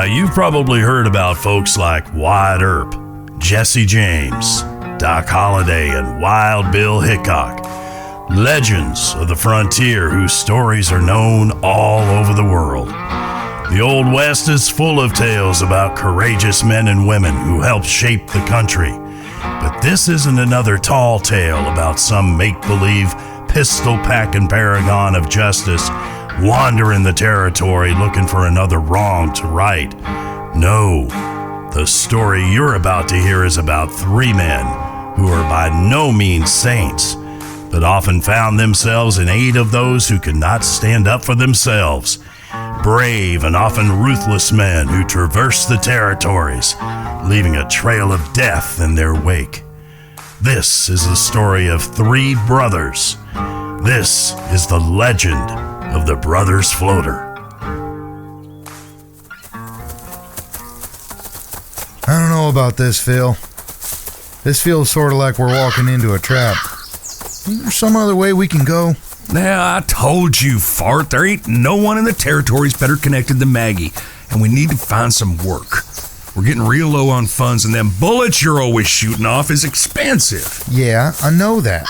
Now, you've probably heard about folks like Wyatt Earp, Jesse James, Doc Holliday, and Wild Bill Hickok. Legends of the frontier whose stories are known all over the world. The Old West is full of tales about courageous men and women who helped shape the country. But this isn't another tall tale about some make-believe pistol-packing paragon of justice wandering the territory looking for another wrong to right. No, the story you're about to hear is about three men who are by no means saints, but often found themselves in aid of those who could not stand up for themselves. Brave and often ruthless men who traversed the territories, leaving a trail of death in their wake. This is the story of three brothers. This is the legend of the Brothers Floater. I don't know about this, Phil. This feels sort of like we're walking into a trap. Is there some other way we can go? Now, I told you, Fart, there ain't no one in the territories better connected than Maggie, and we need to find some work. We're getting real low on funds, and them bullets you're always shooting off is expensive. Yeah, I know that.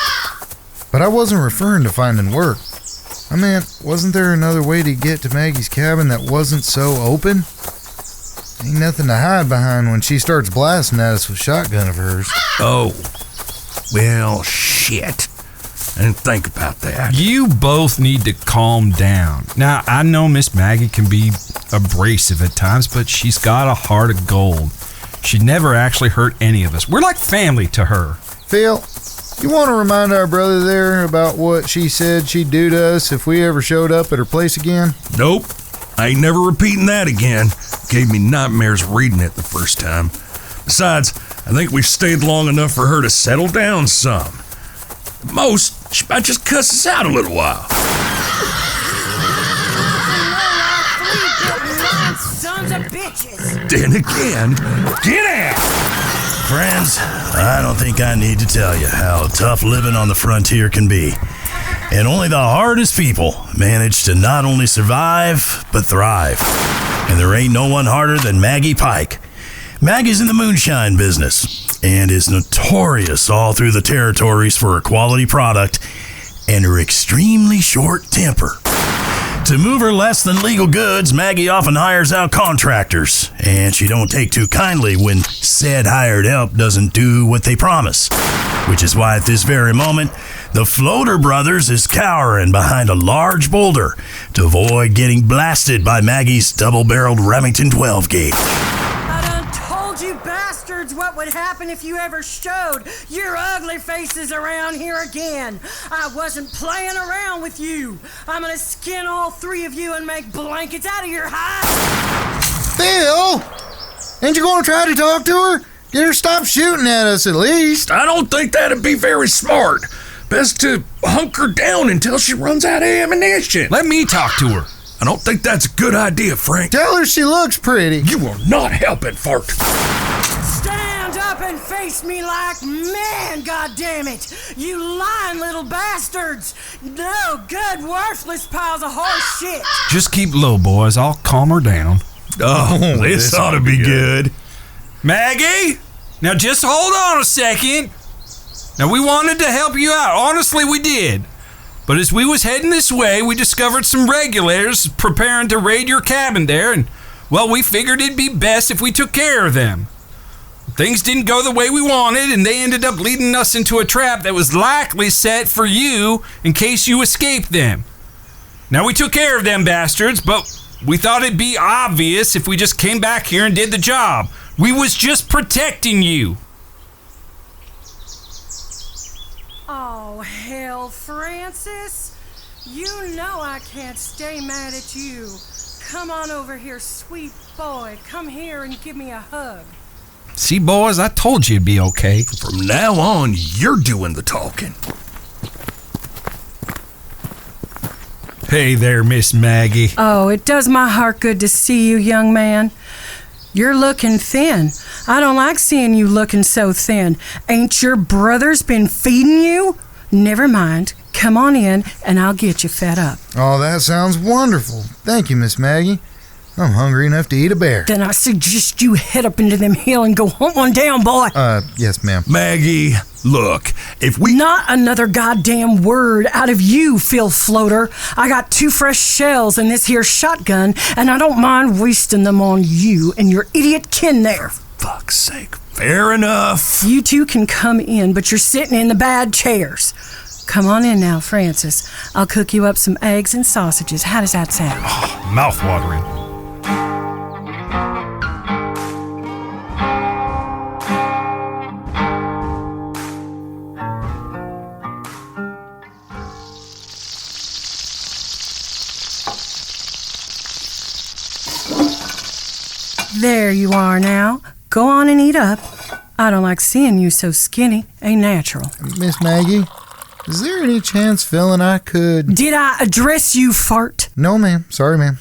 But I wasn't referring to finding work. I meant, wasn't there another way to get to Maggie's cabin that wasn't so open? Ain't nothing to hide behind when she starts blasting at us with shotgun of hers. Oh, well, shit. I didn't think about that. You both need to calm down. Now, I know Miss Maggie can be abrasive at times, but she's got a heart of gold. She'd never actually hurt any of us. We're like family to her. Phil, you want to remind our brother there about what she said she'd do to us if we ever showed up at her place again? Nope. I ain't never repeating that again. Gave me nightmares reading it the first time. Besides, I think we've stayed long enough for her to settle down some. At most, she might just cuss us out a little while. Sons of bitches. Then again, get out! Friends, I don't think I need to tell you how tough living on the frontier can be. And only the hardest people manage to not only survive, but thrive. And there ain't no one harder than Maggie Pike. Maggie's in the moonshine business and is notorious all through the territories for her quality product and her extremely short temper. To move her less than legal goods, Maggie often hires out contractors, and she don't take too kindly when said hired help doesn't do what they promise. Which is why at this very moment, the Floater Brothers is cowering behind a large boulder to avoid getting blasted by Maggie's double-barreled Remington 12 gauge. I done told you bastards what would happen if you ever showed your ugly faces around here again. I wasn't playing around with you. I'm gonna skin all three of you and make blankets out of your hide. Phil! Ain't you gonna try to talk to her? Get her to stop shooting at us at least. I don't think that'd be very smart. Best to hunker down until she runs out of ammunition. Let me talk to her. I don't think that's a good idea, Frank. Tell her she looks pretty. You will not help it, Fart. Stand up and face me like man, goddammit! You lying little bastards! No good, worthless piles of horse shit! Just keep low, boys. I'll calm her down. Oh, this ought to be good. Maggie? Now just hold on a second. Now, we wanted to help you out. Honestly, we did. But as we was heading this way, we discovered some regulators preparing to raid your cabin there, and, well, we figured it'd be best if we took care of them. Things didn't go the way we wanted, and they ended up leading us into a trap that was likely set for you in case you escaped them. Now, we took care of them bastards, but we thought it'd be obvious if we just came back here and did the job. We was just protecting you. Oh, hell, Francis. You know I can't stay mad at you. Come on over here, sweet boy. Come here and give me a hug. See, boys, I told you it'd be okay. From now on, you're doing the talking. Hey there, Miss Maggie. Oh, it does my heart good to see you, young man. You're looking thin. I don't like seeing you looking so thin. Ain't your brothers been feeding you? Never mind. Come on in, and I'll get you fed up. Oh, that sounds wonderful. Thank you, Miss Maggie. I'm hungry enough to eat a bear. Then I suggest you head up into them hill and go hunt one down, boy. Yes, ma'am. Maggie, look, if we... Not another goddamn word out of you, Phil Floater. I got 2 fresh shells in this here shotgun, and I don't mind wasting them on you and your idiot kin there. Fuck's sake. Fair enough. You two can come in, but you're sitting in the bad chairs. Come on in now, Francis. I'll cook you up some eggs and sausages. How does that sound? Mouth-watering. There you are now. Go on and eat up. I don't like seeing you so skinny. Ain't natural. Miss Maggie, is there any chance Phil and I could... Did I address you, fart? No, ma'am. Sorry, ma'am.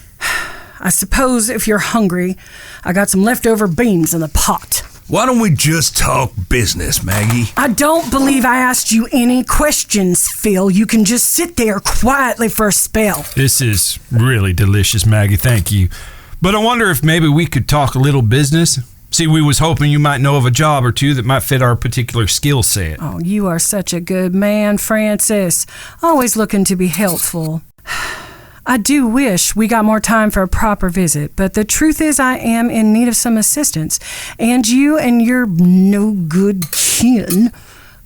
I suppose if you're hungry, I got some leftover beans in the pot. Why don't we just talk business, Maggie? I don't believe I asked you any questions, Phil. You can just sit there quietly for a spell. This is really delicious, Maggie. Thank you. But I wonder if maybe we could talk a little business. See, we was hoping you might know of a job or two that might fit our particular skill set. Oh, you are such a good man, Francis. Always looking to be helpful. I do wish we got more time for a proper visit, but the truth is I am in need of some assistance, and you and your no-good kin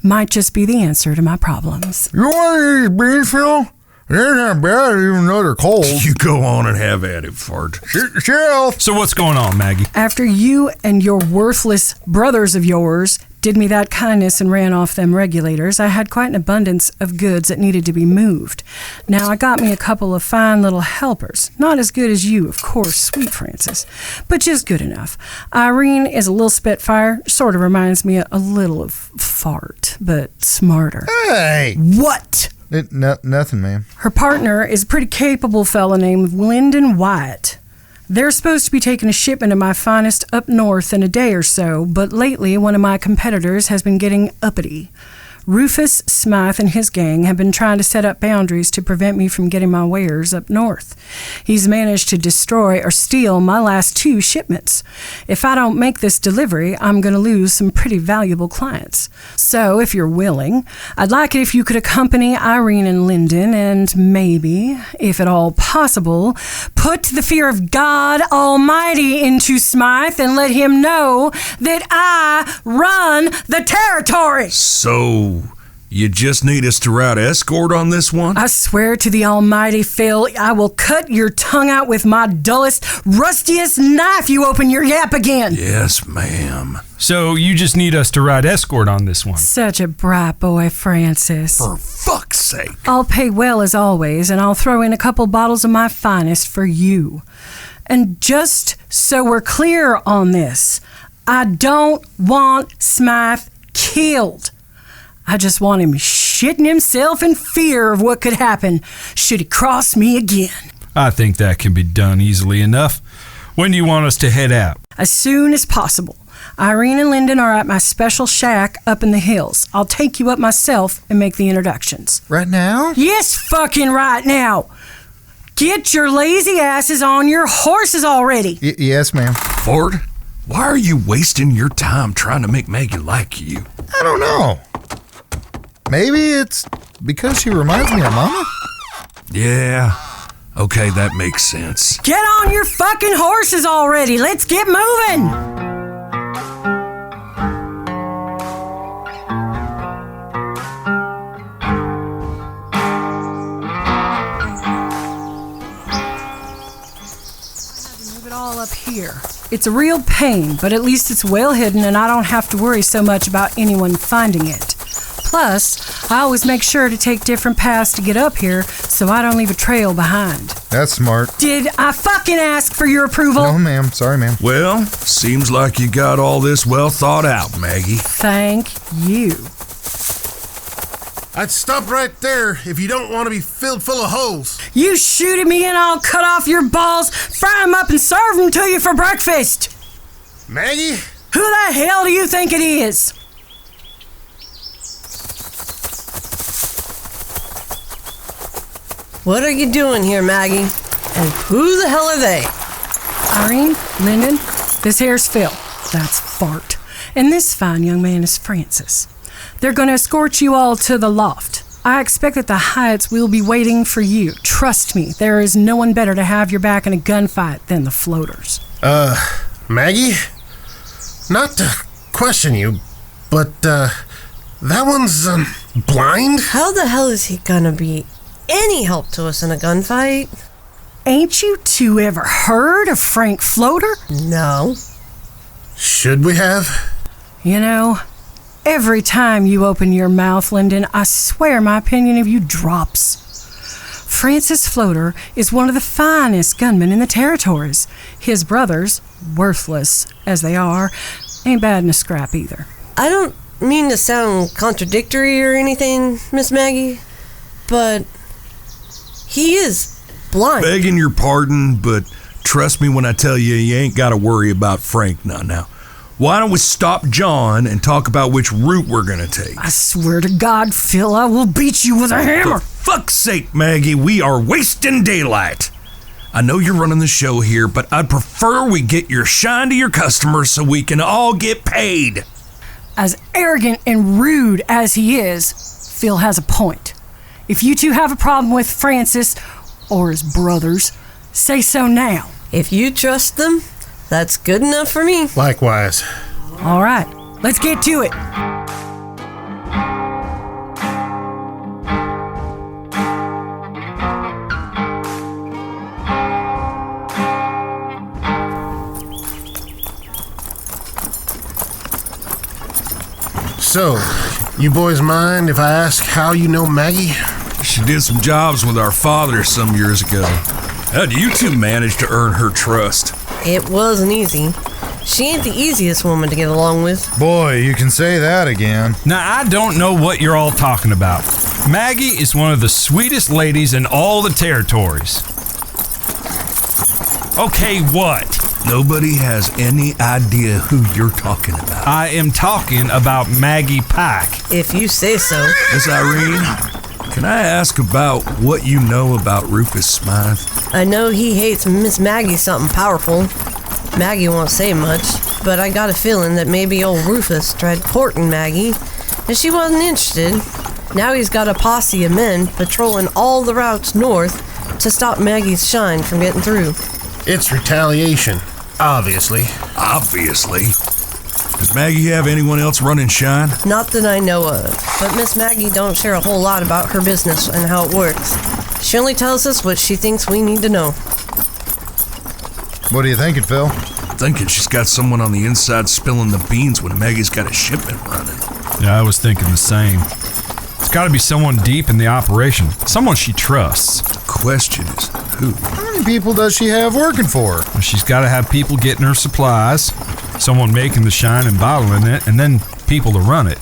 might just be the answer to my problems. You want to eat these beans, Phil? They ain't that bad even though they're cold. You go on and have at it, fart. Shelf. So what's going on, Maggie? After you and your worthless brothers of yours did me that kindness and ran off them regulators, I had quite an abundance of goods that needed to be moved. Now, I got me a couple of fine little helpers. Not as good as you, of course, sweet Francis, but just good enough. Irene is a little spitfire, sort of reminds me a little of fart, but smarter. Hey. What? Nothing, ma'am. Her partner is a pretty capable fella named Lyndon Wyatt. They're supposed to be taking a shipment of my finest up north in a day or so, but lately one of my competitors has been getting uppity. Rufus Smythe and his gang have been trying to set up boundaries to prevent me from getting my wares up north. He's managed to destroy or steal my last 2 shipments. If I don't make this delivery, I'm going to lose some pretty valuable clients. So, if you're willing, I'd like it if you could accompany Irene and Lyndon and maybe, if at all possible, put the fear of God Almighty into Smythe and let him know that I run the territory. So, you just need us to route escort on this one? I swear to the almighty Phil, I will cut your tongue out with my dullest, rustiest knife you open your yap again. Yes, ma'am. So you just need us to ride escort on this one? Such a bright boy, Francis. For fuck's sake. I'll pay well as always, and I'll throw in a couple bottles of my finest for you. And just so we're clear on this, I don't want Smythe killed. I just want him shitting himself in fear of what could happen should he cross me again. I think that can be done easily enough. When do you want us to head out? As soon as possible. Irene and Lyndon are at my special shack up in the hills. I'll take you up myself and make the introductions. Right now? Yes, fucking right now. Get your lazy asses on your horses already. Yes, ma'am. Ford, why are you wasting your time trying to make Maggie like you? I don't know. Maybe it's because she reminds me of Mama? Yeah. Okay, that makes sense. Get on your fucking horses already. Let's get moving. Move it all up here. It's a real pain, but at least it's well hidden and I don't have to worry so much about anyone finding it. Plus, I always make sure to take different paths to get up here so I don't leave a trail behind. That's smart. Did I fucking ask for your approval? No, ma'am. Sorry, ma'am. Well, seems like you got all this well thought out, Maggie. Thank you. I'd stop right there if you don't want to be filled full of holes. You shoot at me and I'll cut off your balls, fry them up and serve them to you for breakfast. Maggie? Who the hell do you think it is? What are you doing here, Maggie? And who the hell are they? Irene, Lyndon, this here's Phil. That's Fart. And this fine young man is Francis. They're going to escort you all to the loft. I expect that the Hyatts will be waiting for you. Trust me, there is no one better to have your back in a gunfight than the floaters. Maggie? Not to question you, but, that one's, blind? How the hell is he gonna be any help to us in a gunfight? Ain't you two ever heard of Frank Floater? No. Should we have? You know, every time you open your mouth, Lyndon, I swear my opinion of you drops. Francis Floater is one of the finest gunmen in the territories. His brothers, worthless as they are, ain't bad in a scrap either. I don't mean to sound contradictory or anything, Miss Maggie, but he is blind. Begging your pardon, but trust me when I tell you, you ain't got to worry about Frank now. Why don't we stop John and talk about which route we're gonna take? I swear to God, Phil, I will beat you with a hammer. For fuck's sake, Maggie, we are wasting daylight. I know you're running the show here, but I'd prefer we get your shine to your customers so we can all get paid. As arrogant and rude as he is, Phil has a point. If you two have a problem with Francis, or his brothers, say so now. If you trust them, that's good enough for me. Likewise. All right, let's get to it. So, you boys mind if I ask how you know Maggie? She did some jobs with our father some years ago. How do you two manage to earn her trust? It wasn't easy. She ain't the easiest woman to get along with. Boy, you can say that again. Now, I don't know what you're all talking about. Maggie is one of the sweetest ladies in all the territories. Okay, what? Nobody has any idea who you're talking about. I am talking about Maggie Pike. If you say so. Miss Irene, can I ask about what you know about Rufus Smythe? I know he hates Miss Maggie something powerful. Maggie won't say much, but I got a feeling that maybe old Rufus tried courting Maggie, and she wasn't interested. Now he's got a posse of men patrolling all the routes north to stop Maggie's shine from getting through. It's retaliation, obviously. Obviously. Does Maggie have anyone else running shine? Not that I know of, but Miss Maggie don't share a whole lot about her business and how it works. She only tells us what she thinks we need to know. What are you thinking, Phil? Thinking she's got someone on the inside spilling the beans when Maggie's got a shipment running. Yeah, I was thinking the same. It's got to be someone deep in the operation, someone she trusts. The question is, who? How many people does she have working for her? She's got to have people getting her supplies, someone making the shine and bottling it, and then people to run it.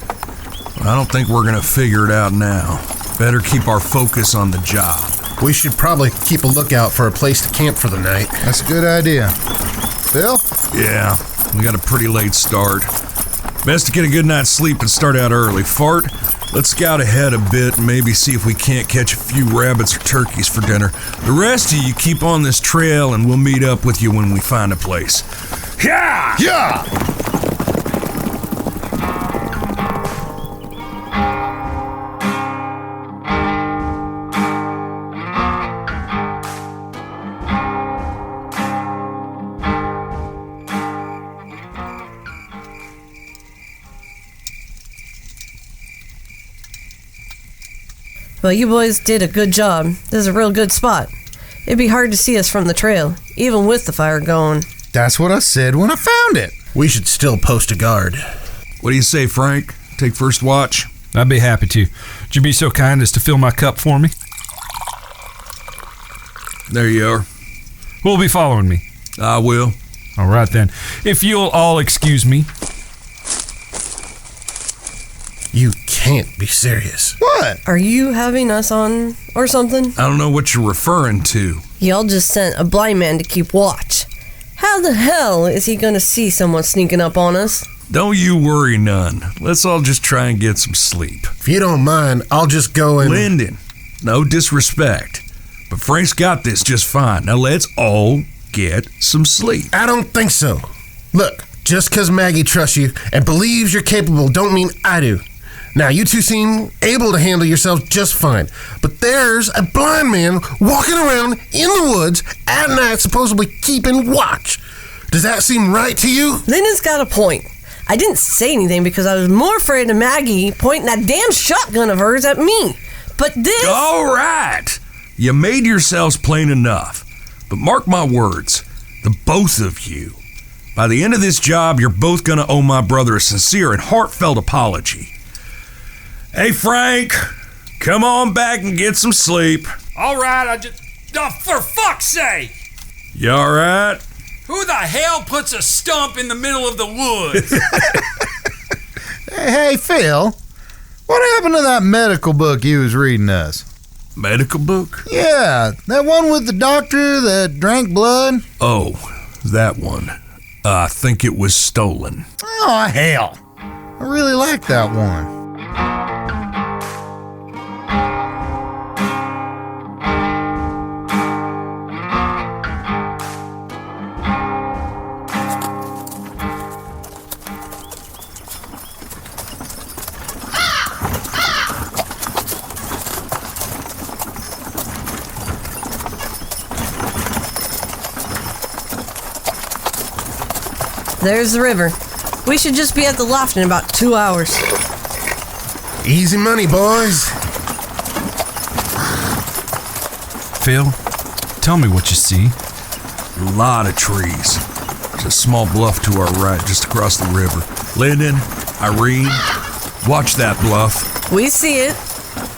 I don't think we're gonna figure it out now. Better keep our focus on the job. We should probably keep a lookout for a place to camp for the night. That's a good idea. Phil? Yeah, we got a pretty late start. Best to get a good night's sleep and start out early. Fart, let's scout ahead a bit and maybe see if we can't catch a few rabbits or turkeys for dinner. The rest of you keep on this trail and we'll meet up with you when we find a place. Yeah! Yeah! Well, you boys did a good job. This is a real good spot. It'd be hard to see us from the trail, even with the fire going. That's what I said when I found it. We should still post a guard. What do you say, Frank? Take first watch? I'd be happy to. Would you be so kind as to fill my cup for me? There you are. Who'll be following me? I will. All right, then. If you'll all excuse me. You can't be serious. What? Are you having us on or something? I don't know what you're referring to. Y'all just sent a blind man to keep watch. How the hell is he gonna see someone sneaking up on us? Don't you worry none. Let's all just try and get some sleep. If you don't mind, I'll just go and... Lyndon, no disrespect, but Frank's got this just fine. Now let's all get some sleep. I don't think so. Look, just because Maggie trusts you and believes you're capable don't mean I do. Now, you two seem able to handle yourselves just fine, but there's a blind man walking around in the woods at night supposedly keeping watch. Does that seem right to you? Lyndon's got a point. I didn't say anything because I was more afraid of Maggie pointing that damn shotgun of hers at me. But this... All right. You made yourselves plain enough. But mark my words, the both of you, by the end of this job, you're both going to owe my brother a sincere and heartfelt apology. Hey, Frank, come on back and get some sleep. All right, Oh, for fuck's sake! You all right? Who the hell puts a stump in the middle of the woods? Hey, Phil, what happened to that medical book you was reading us? Medical book? Yeah, that one with the doctor that drank blood? Oh, that one. I think it was stolen. Oh, hell. I really like that one. There's the river. We should just be at the loft in about 2 hours. Easy money, boys. Phil, tell me what you see. A lot of trees. There's a small bluff to our right, just across the river. Lyndon, Irene, watch that bluff. We see it.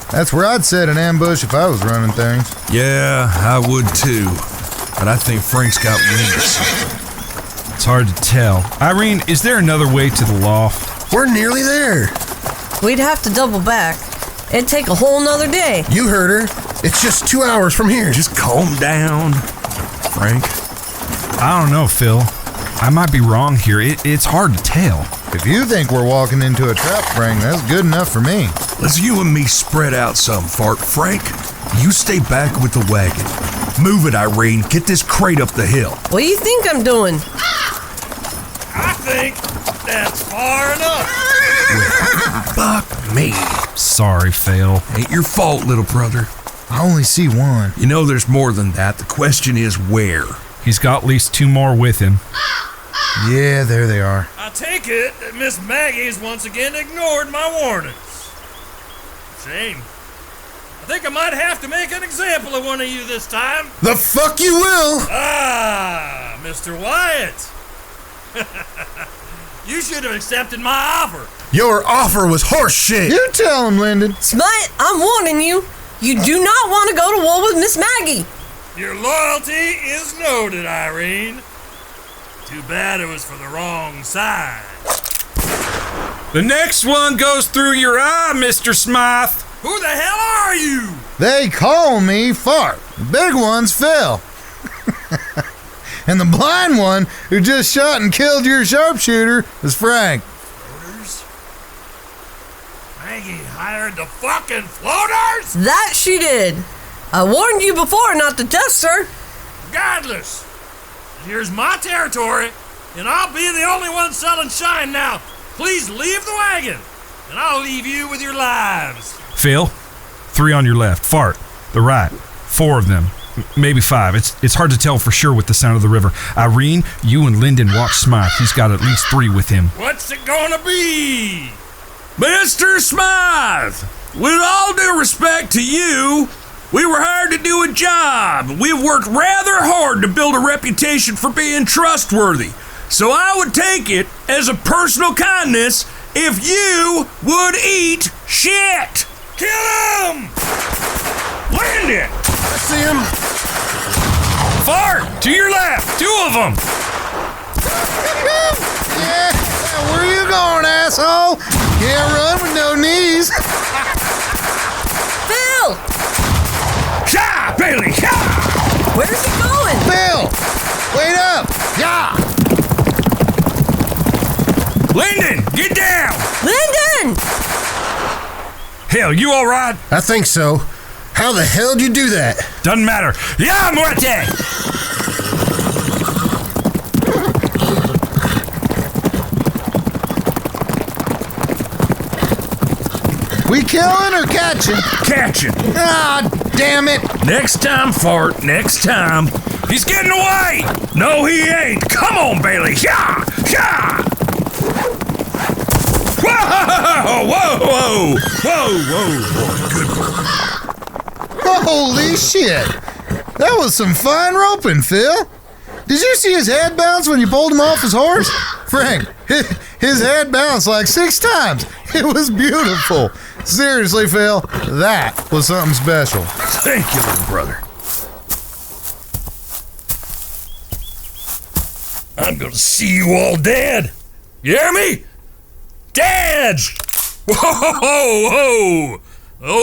That's where I'd set an ambush if I was running things. Yeah, I would too. But I think Frank's got wings. It's hard to tell. Irene, is there another way to the loft? We're nearly there. We'd have to double back. It'd take a whole nother day. You heard her. It's just 2 hours from here. Just calm down, Frank. I don't know, Phil. I might be wrong here. It's hard to tell. If you think we're walking into a trap, Frank, that's good enough for me. Let's you and me spread out some, Fart. Frank, you stay back with the wagon. Move it, Irene. Get this crate up the hill. What do you think I'm doing? I think that's far enough. Fuck me. Sorry, Phil. Ain't your fault, little brother. I only see one. You know there's more than that. The question is where? He's got at least 2 more with him. Yeah, there they are. I take it that Miss Maggie's once again ignored my warnings. Shame. I think I might have to make an example of one of you this time. The fuck you will! Ah, Mr. Wyatt. You should have accepted my offer. Your offer was horse shit. You tell him, Lyndon. Smite, I'm warning you. You do not want to go to war with Miss Maggie. Your loyalty is noted, Irene. Too bad it was for the wrong side. The next one goes through your eye, Mr. Smythe. Who the hell are you? They call me Fart. The big one's Phil. And the blind one who just shot and killed your sharpshooter is Frank. Floaters? Maggie hired the fucking floaters? That she did. I warned you before not to test her. Regardless, here's my territory, and I'll be the only one selling shine now. Please leave the wagon, and I'll leave you with your lives. Phil, 3 on your left. Fart, the right. 4 of them. Maybe 5. It's hard to tell for sure with the sound of the river. Irene, you and Lyndon watch Smythe. He's got at least 3 with him. What's it gonna be? Mr. Smythe, with all due respect to you, we were hired to do a job. We've worked rather hard to build a reputation for being trustworthy. So I would take it as a personal kindness if you would eat shit. Kill him! Lyndon! I see him. Fart, to your left. 2 of them. Yeah, where you going, asshole? Can't run with no knees. Phil! Sha, Bailey, sha! Where's he going? Phil, wait up. Yeah. Lyndon, get down. Lyndon! Hell, you all right? I think so. How the hell did you do that? Doesn't matter. Ya muerte! We killing or catching? Catching. Ah, damn it. Next time, Fart, next time. He's getting away! No, he ain't. Come on, Bailey. Yeah, yeah. Whoa, whoa, whoa, whoa, whoa. Good work. Holy shit. That was some fine roping, Phil. Did you see his head bounce when you pulled him off his horse? Frank, his head bounced like 6 times. It was beautiful. Seriously, Phil, that was something special. Thank you, little brother. I'm gonna see you all dead. You hear me? Dead! Whoa!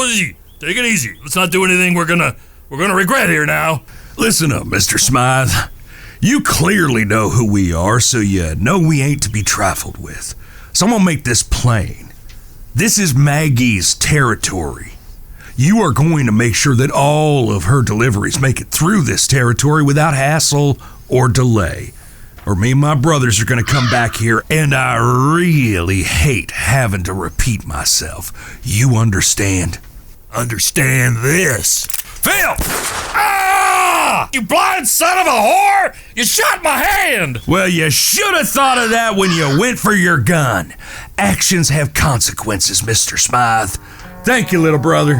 Easy. Take it easy. Let's not do anything we're gonna regret here now. Listen up, Mr. Smythe. You clearly know who we are, so you know we ain't to be trifled with. So I'm gonna make this plain. This is Maggie's territory. You are going to make sure that all of her deliveries make it through this territory without hassle or delay. Or me and my brothers are gonna come back here, and I really hate having to repeat myself. You understand? Understand this. Phil! Ah! You blind son of a whore! You shot my hand! Well, you should have thought of that when you went for your gun. Actions have consequences, Mr. Smythe. Thank you, little brother.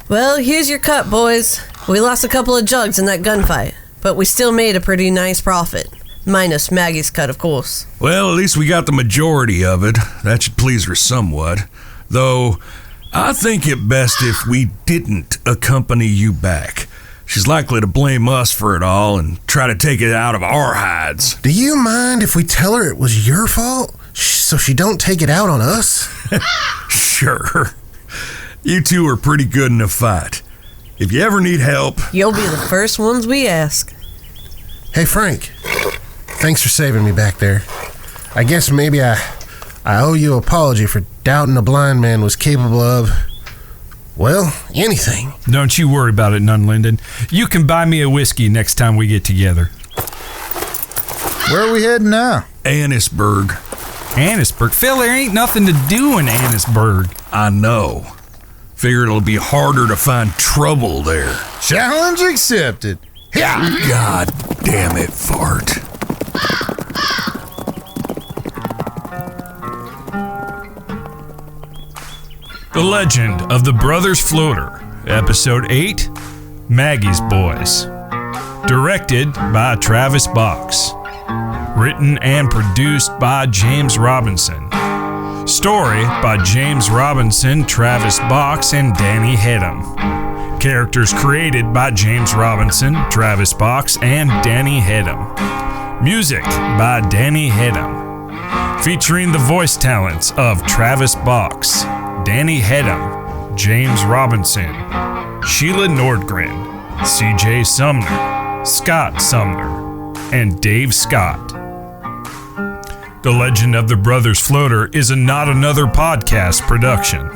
Well, here's your cut, boys. We lost a couple of jugs in that gunfight, but we still made a pretty nice profit. Minus Maggie's cut, of course. Well, at least we got the majority of it. That should please her somewhat. Though, I think it best if we didn't accompany you back. She's likely to blame us for it all and try to take it out of our hides. Do you mind if we tell her it was your fault, so she don't take it out on us? Sure. You two are pretty good in a fight. If you ever need help... You'll be the first ones we ask. Hey, Frank. Thanks for saving me back there. I guess maybe I owe you an apology for doubting a blind man was capable of, well, anything. Don't you worry about it, none, Lyndon. You can buy me a whiskey next time we get together. Where are we heading now? Annisburg. Annisburg? Phil, there ain't nothing to do in Annisburg. I know. Figure it'll be harder to find trouble there. Challenge accepted. Yeah. God damn it, Fart. The Legend of the Brothers Floater, Episode 8, Maggie's Boys. Directed by Travis Box. Written and produced by James Robinson. Story by James Robinson, Travis Box, and Danny Hedham. Characters created by James Robinson, Travis Box, and Danny Hedham. Music by Danny Hedham. Featuring the voice talents of Travis Box, Danny Hedham, James Robinson, Sheila Nordgren, CJ Sumner, Scott Sumner, and Dave Scott. The Legend of the Brothers Floater is a Not Another Podcast production.